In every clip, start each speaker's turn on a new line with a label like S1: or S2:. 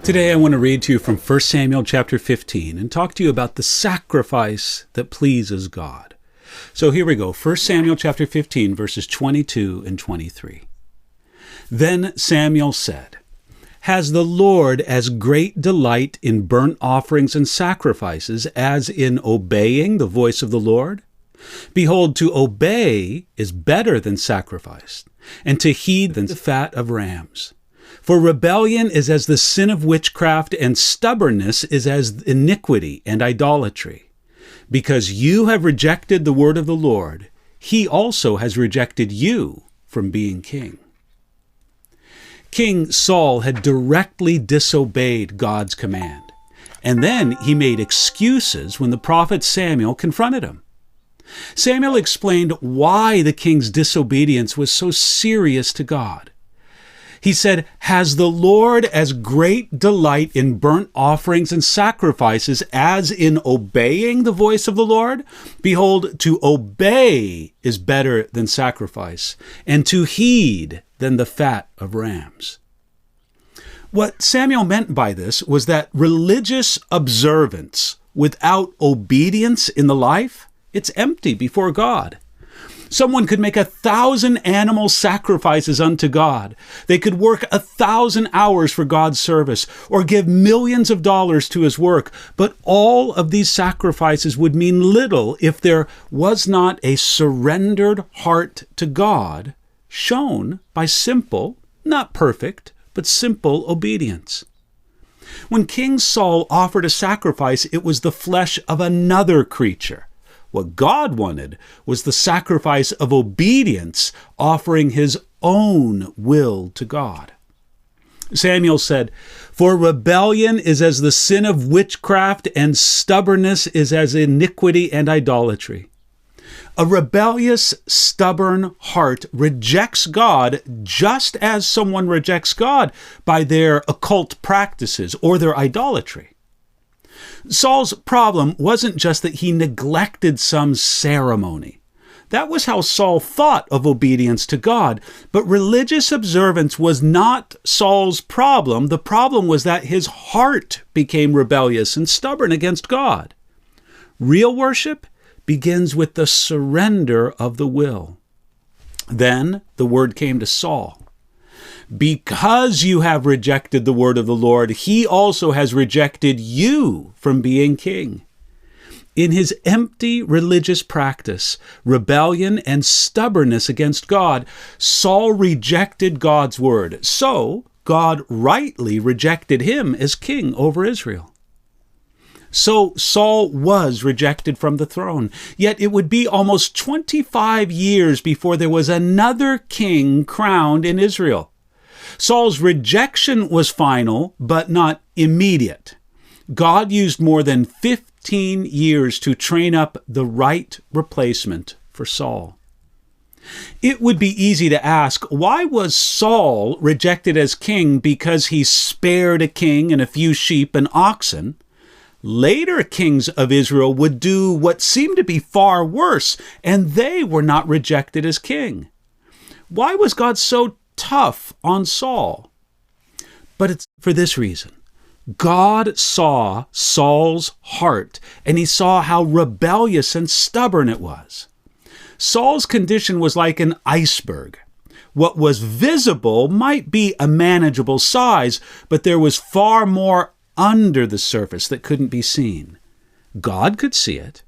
S1: Today I want to read to you from 1 Samuel chapter 15 and talk to you about the sacrifice that pleases God. So here we go, 1 Samuel chapter 15, verses 22 and 23. Then Samuel said, "Has the Lord as great delight in burnt offerings and sacrifices as in obeying the voice of the Lord? Behold, to obey is better than sacrifice, and to heed than the fat of rams. For rebellion is as the sin of witchcraft, and stubbornness is as iniquity and idolatry. Because you have rejected the word of the Lord, he also has rejected you from being king." King Saul had directly disobeyed God's command, and then he made excuses when the prophet Samuel confronted him. Samuel explained why the king's disobedience was so serious to God. He said, "Has the Lord as great delight in burnt offerings and sacrifices as in obeying the voice of the Lord? Behold, to obey is better than sacrifice, and to heed than the fat of rams." What Samuel meant by this was that religious observance without obedience in the life, it's empty before God. Someone could make 1,000 animal sacrifices unto God. They could work 1,000 hours for God's service or give millions of dollars to his work. But all of these sacrifices would mean little if there was not a surrendered heart to God shown by simple, not perfect, but simple obedience. When King Saul offered a sacrifice, it was the flesh of another creature. What God wanted was the sacrifice of obedience, offering his own will to God. Samuel said, "For rebellion is as the sin of witchcraft, and stubbornness is as iniquity and idolatry." A rebellious, stubborn heart rejects God just as someone rejects God by their occult practices or their idolatry. Saul's problem wasn't just that he neglected some ceremony. That was how Saul thought of obedience to God. But religious observance was not Saul's problem. The problem was that his heart became rebellious and stubborn against God. Real worship begins with the surrender of the will. Then the word came to Saul. "Because you have rejected the word of the Lord, he also has rejected you from being king." In his empty religious practice, rebellion and stubbornness against God, Saul rejected God's word. So God rightly rejected him as king over Israel. So Saul was rejected from the throne. Yet it would be almost 25 years before there was another king crowned in Israel. Saul's rejection was final, but not immediate. God used more than 15 years to train up the right replacement for Saul. It would be easy to ask, why was Saul rejected as king because he spared a king and a few sheep and oxen? Later kings of Israel would do what seemed to be far worse, and they were not rejected as king. Why was God so tough on Saul? But it's for this reason. God saw Saul's heart, and he saw how rebellious and stubborn it was. Saul's condition was like an iceberg. What was visible might be a manageable size, but there was far more under the surface that couldn't be seen. God could see it.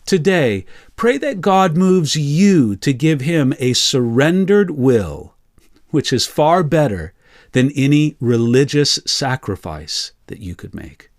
S1: Today, pray that God moves you to give him a surrendered will, which is far better than any religious sacrifice that you could make.